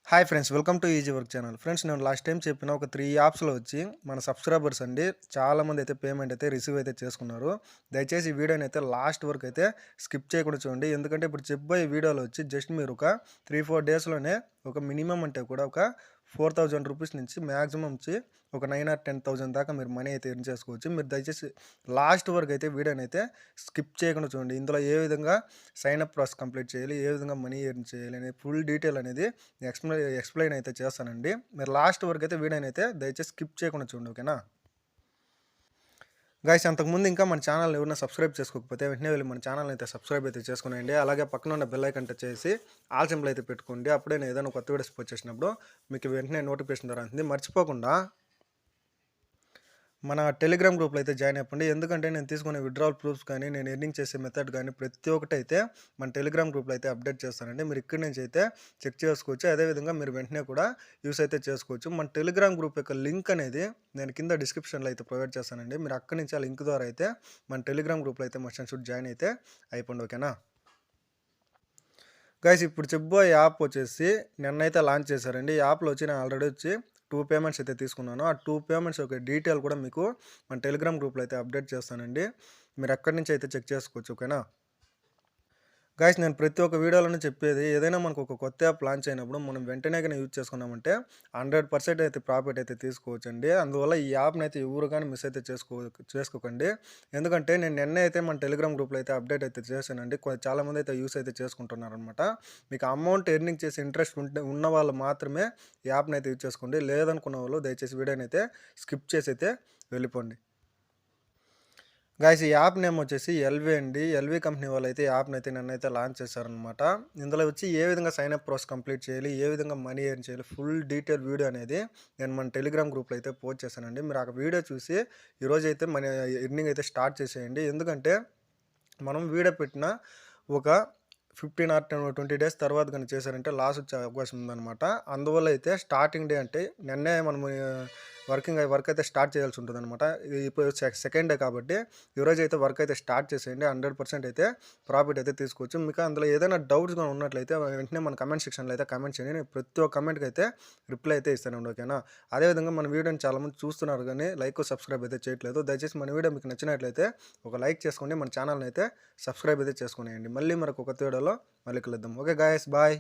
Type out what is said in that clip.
Hi friends, welcome to easy work channel. Friends, నేను last time చెప్పిన ఒక 3 యాప్స్‌లో వచ్చి మన సబ్స్క్రైబర్స్ అండి చాలామంది అయితే పేమెంట్ అయితే రిసీవ్ అయితే చేసుకున్నారు. దయచేసి ఈ వీడియోని అయితే లాస్ట్ వరకు అయితే స్కిప్ చేయకుండా చూడండి. ఎందుకంటే ఇప్పుడు చెప్పబోయే వీడియోలో వచ్చి జస్ట్ మీరు ఒక 3, 4 డేస్‌లోనే ఒక మినిమమ్ అంటే కూడా ఒక 4,000 రూపీస్ నుంచి మాక్సిమం వచ్చి ఒక 9 ఆర్ 10,000 దాకా మీరు మనీ అయితే ఎర్న్ చేసుకోవచ్చు. మీరు దయచేసి లాస్ట్ వరకు అయితే వీడియోని అయితే స్కిప్ చేయకుండా చూడండి. ఇందులో ఏ విధంగా సైన్ అప్ ప్రాసెస్ కంప్లీట్ చేయాలి, ఏ విధంగా మనీ ఎర్న్ చేయాలి అనే ఫుల్ డీటెయిల్ అనేది ఎక్స్‌ప్లెయిన్ అయితే చేస్తానండి. మీరు లాస్ట్ వరకు అయితే వీడియోని అయితే దయచేసి స్కిప్ చేయకుండా చూడండి. ఓకేనా గైస్, అంతకుముందు ఇంకా మన ఛానల్ ఎవరైనా సబ్స్క్రైబ్ చేసుకోకపోతే వెంటనే వెళ్ళి మన ఛానల్ అయితే సబ్స్క్రైబ్ అయితే చేసుకునేయండి. అలాగే పక్కన ఉన్న బెల్ ఐకాన్ టచ్ చేసి ఆల్ సింబల్ అయితే పెట్టుకోండి. అప్పుడే నేను ఏదైనా కొత్త వీడియోస్ వచ్చేసినప్పుడు మీకు వెంటనే నోటిఫికేషన్ ద్వారా ఉంటుంది. మర్చిపోకుండా మన టెలిగ్రామ్ గ్రూప్లో అయితే జాయిన్ అయిపోండి. ఎందుకంటే నేను తీసుకునే విత్‌డ్రావల్ ప్రూఫ్స్ కానీ, నేను ఎర్నింగ్ చేసే మెథడ్ కానీ ప్రతి ఒక్కటి అయితే మన టెలిగ్రామ్ గ్రూప్లో అయితే అప్డేట్ చేస్తానండి. మీరు ఇక్కడి నుంచి అయితే చెక్ చేసుకోవచ్చు. అదేవిధంగా మీరు వెంటనే కూడా యూస్ అయితే చేసుకోవచ్చు. మన టెలిగ్రామ్ గ్రూప్ యొక్క లింక్ అనేది నేను కింద డిస్క్రిప్షన్లో అయితే ప్రొవైడ్ చేస్తానండి. మీరు అక్కడి నుంచి ఆ లింక్ ద్వారా అయితే మన టెలిగ్రామ్ గ్రూప్లో అయితే మస్ట్ అండ్ షుడ్ జాయిన్ అయితే అయిపోండి. ఓకేనా గైస్, ఇప్పుడు చెప్పబోయే యాప్ వచ్చేసి నిన్నైతే లాంచ్ చేశారండి. ఈ యాప్లో వచ్చి నేను ఆల్రెడీ వచ్చి 2 పేమెంట్స్ అయితే తీసుకున్నాను. ఆ 2 పేమెంట్స్ యొక్క డీటెయిల్ కూడా మీకు మన టెలిగ్రామ్ గ్రూప్లో అయితే అప్డేట్ చేస్తానండి. మీరు అక్కడి నుంచి అయితే చెక్ చేసుకోవచ్చు. ఓకేనా గైస్, నేను ప్రతి ఒక్క వీడియోలోనే చెప్పేది ఏదైనా మనకు ఒక కొత్త యాప్ లాంచ్ అయినప్పుడు మనం వెంటనే కానీ యూజ్ చేసుకున్నామంటే 100% అయితే ప్రాఫిట్ అయితే తీసుకోవచ్చండి. అందువల్ల ఈ యాప్ని అయితే ఎవరు కానీ మిస్ అయితే చేసుకోకండి. ఎందుకంటే నేను నిన్న అయితే మన టెలిగ్రామ్ గ్రూప్లో అయితే అప్డేట్ అయితే చేశానండి. చాలామంది అయితే యూస్ అయితే చేసుకుంటున్నారనమాట. మీకు అమౌంట్ ఎర్నింగ్ చేసే ఇంట్రెస్ట్ ఉన్న వాళ్ళు మాత్రమే ఈ యాప్ని అయితే యూజ్ చేసుకోండి. లేదనుకున్న వాళ్ళు దయచేసి వీడియోని అయితే స్కిప్ చేసి అయితే వెళ్ళిపోండి. గాయ్స్, ఈ యాప్ నేమ్ వచ్చేసి ఎల్వీ అండి. ఎల్వీ కంపెనీ వాళ్ళు అయితే ఈ యాప్ని అయితే నన్నైతే లాంచ్ చేశారనమాట. ఇందులో వచ్చి ఏ విధంగా సైన్ అప్ ప్రాసెస్ కంప్లీట్ చేయాలి, ఏ విధంగా మనీ ఎర్న్ చేయాలి, ఫుల్ డీటెయిల్ వీడియో అనేది నేను మన టెలిగ్రామ్ గ్రూప్లో అయితే పోస్ట్ చేశానండి. మీరు ఆ వీడియో చూసి ఈరోజు అయితే మన ఎర్నింగ్ అయితే స్టార్ట్ చేసేయండి. ఎందుకంటే మనం వీడియో పెట్టిన ఒక 15 ఆర్ 20 డేస్ తర్వాత కానీ చేశారంటే లాస్ వచ్చే అవకాశం ఉందన్నమాట. అందువల్ల అయితే స్టార్టింగ్ డే అంటే నిన్నే మనము వర్క్ అయితే స్టార్ట్ చేయాల్సి ఉంటుందన్నమాట. ఇప్పుడు సెకండ్ డే కాబట్టి ఈరోజు అయితే వర్క్ అయితే స్టార్ట్ చేసేయండి. 100% అయితే ప్రాఫిట్ అయితే తీసుకోవచ్చు. మీకు అందులో ఏదైనా డౌట్స్ కానీ ఉన్నట్లయితే వెంటనే మన కమెంట్ సెక్షన్లో అయితే కమెంట్ చేయండి. నేను ప్రతి ఒక్క కమెంట్కి అయితే రిప్లై అయితే ఇస్తానండి. ఓకేనా అదేవిధంగా మన వీడియోని చాలామంది చూస్తున్నారు కానీ లైక్ సబ్స్క్రైబ్ అయితే చేయట్లేదు. దయచేసి మన వీడియో మీకు నచ్చినట్లయితే ఒక లైక్ చేసుకోండి. మన ఛానల్ని అయితే సబ్స్క్రైబ్ అయితే చేసుకునేయండి. మళ్ళీ మనకు ఒక కొత్త వీడియోలో మళ్ళీ కలుద్దాం. Okay guys, bye.